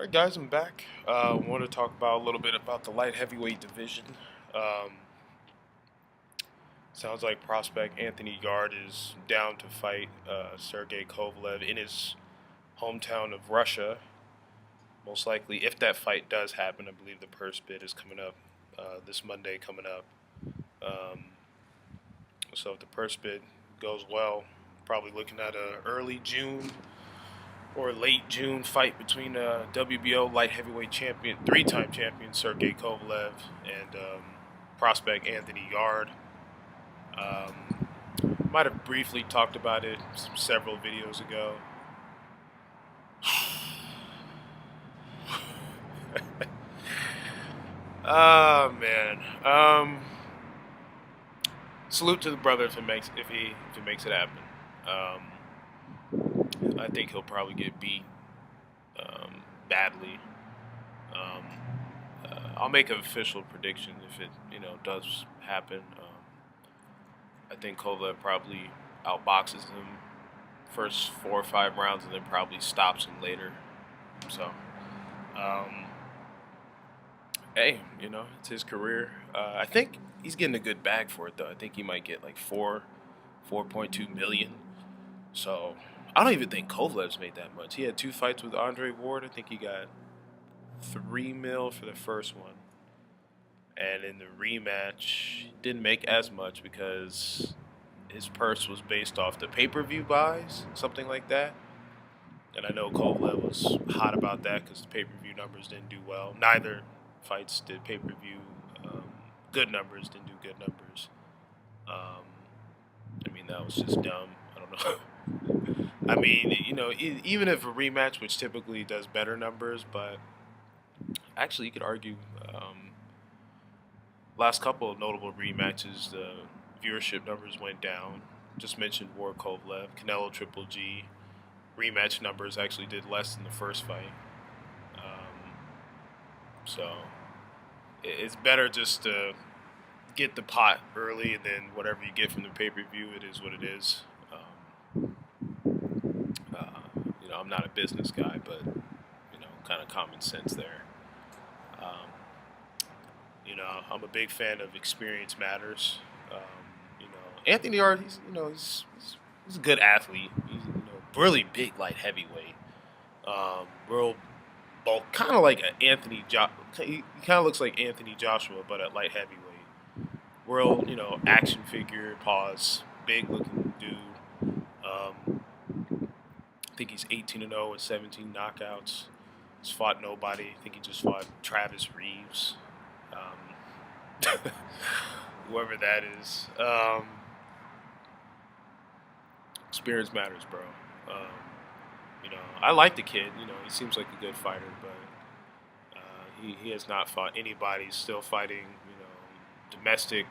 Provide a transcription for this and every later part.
All right, guys, I'm back. I want to talk about a little bit about the light heavyweight division. Um, Sounds like prospect Anthony Yarde is down to fight Sergey Kovalev in his hometown of Russia. Most likely, if that fight does happen, I believe the purse bid is coming up this Monday coming up. Um, so if the purse bid goes well, probably looking at a early June or late June fight between WBO light heavyweight champion, three-time champion Sergey Kovalev and prospect Anthony Yarde. Um, might have briefly talked about it several videos ago. Oh man. Salute to the brother if he makes it happen. I think he'll probably get beat badly. Um, I'll make an official prediction if it does happen. I think Kovalev probably outboxes him first 4 or 5 rounds and then probably stops him later. So, um, hey, it's his career. I think he's getting a good bag for it though. I think he might get like 4.2 million. So I don't even think Kovalev's made that much. He had 2 fights with Andre Ward. I think he got 3 mil for the first one. And in the rematch, didn't make as much because his purse was based off the pay-per-view buys, something like that. And I know Kovalev was hot about that because the pay-per-view numbers didn't do well. Neither fights did pay-per-view good numbers, didn't do good numbers. I mean, that was just dumb. I don't know. I mean, even if a rematch, which typically does better numbers, but actually you could argue last couple of notable rematches, the viewership numbers went down. Just mentioned Ward Kovalev, Canelo Triple G. Rematch numbers actually did less than the first fight. So it's better just to get the pot early, and then whatever you get from the pay-per-view, it is what it is. I'm not a business guy, but kind of common sense there. Um, I'm a big fan of experience matters. Anthony Yarde, he's a good athlete. He's really big light heavyweight. Real bulk, kind of like an he kind of looks like Anthony Joshua, but at light heavyweight. Real, action figure, pause, big looking dude. I think he's 18-0 with 17 knockouts. He's fought nobody. I think he just fought Travis Reeves. Whoever that is. Experience matters, bro. I like the kid. He seems like a good fighter, but he has not fought anybody. He's still fighting, domestic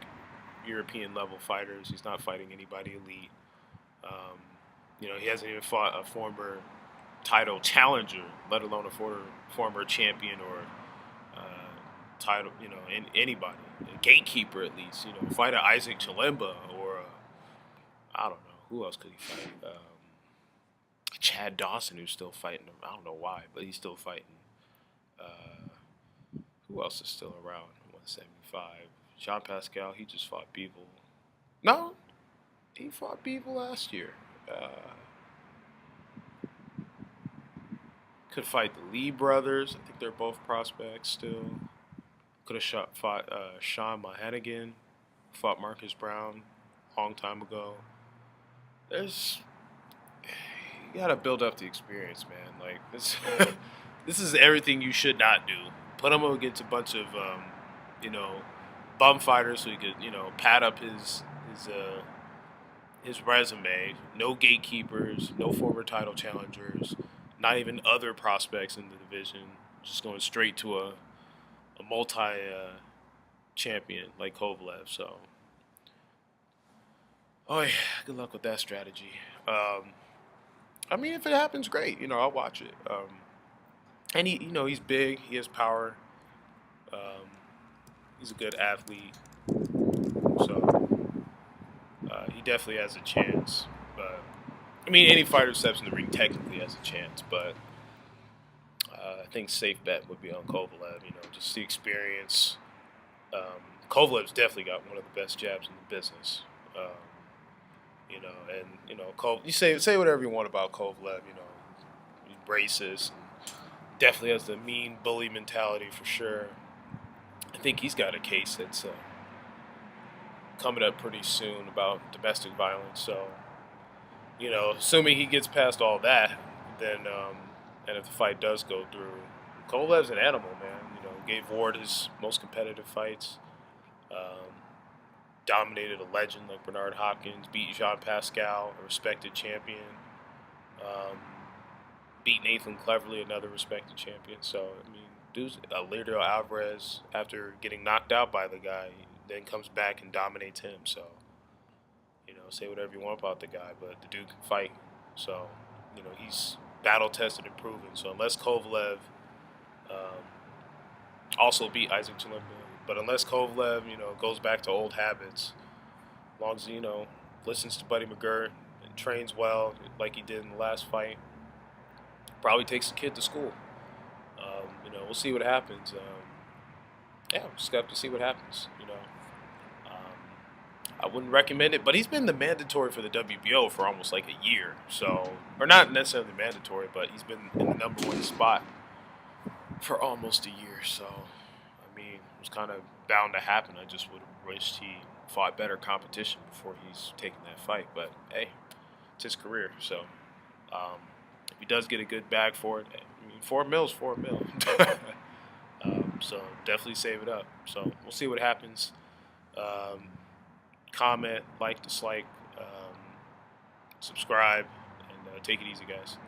European level fighters. He's not fighting anybody elite. He hasn't even fought a former title challenger, let alone a former champion or title, anybody, a gatekeeper at least. Fight a Isaac Chilemba or I don't know who else could he fight. Chad Dawson, who's still fighting him. I don't know why, but he's still fighting. Who else is still around? 175. Jean Pascal, he just fought people. No, he fought people last year. Could fight the Lee brothers. I think they're both prospects still. Could have fought Sean Mahanigan. Fought Marcus Brown a long time ago. You gotta build up the experience, man. Like this, this is everything you should not do. Put him against a bunch of, bum fighters so he could, pad up his resume. No gatekeepers, no former title challengers, not even other prospects in the division. Just going straight to a multi champion like Kovalev. So, oh yeah, good luck with that strategy. I mean, if it happens, great. I'll watch it. And he's big. He has power. He's a good athlete. So he definitely has a chance. But I mean, any fighter who steps in the ring technically has a chance. But I think safe bet would be on Kovalev. Just the experience. Kovalev's definitely got one of the best jabs in the business. And you say whatever you want about Kovalev. He's racist. Definitely has the mean bully mentality for sure. I think he's got a case that's coming up pretty soon about domestic violence. So, assuming he gets past all that, then and if the fight does go through, Kovalev's an animal, man. Gave Ward his most competitive fights. Um, Dominated a legend like Bernard Hopkins. Beat Jean Pascal, a respected champion. Um, Beat Nathan Cleverly, another respected champion. So, I mean, dude's Leonardo Alvarez, after getting knocked out by the guy, then comes back and dominates him. So, say whatever you want about the guy, but the dude can fight. So, he's battle tested and proven. So, unless Kovalev also beat Isaac Chalimba, but unless Kovalev, goes back to old habits, as long as listens to Buddy McGirt and trains well like he did in the last fight, probably takes the kid to school. We'll see what happens. Yeah, we'll just have to see what happens. I wouldn't recommend it, but he's been the mandatory for the WBO for almost like a year. So, or not necessarily mandatory, but he's been in the #1 spot for almost a year. So, I mean, it was kind of bound to happen. I just would have wished he fought better competition before he's taking that fight. But hey, it's his career. So, if he does get a good bag for it, I mean, $4 million is $4 million. So definitely save it up. So we'll see what happens. Comment, like, dislike, subscribe, and take it easy, guys.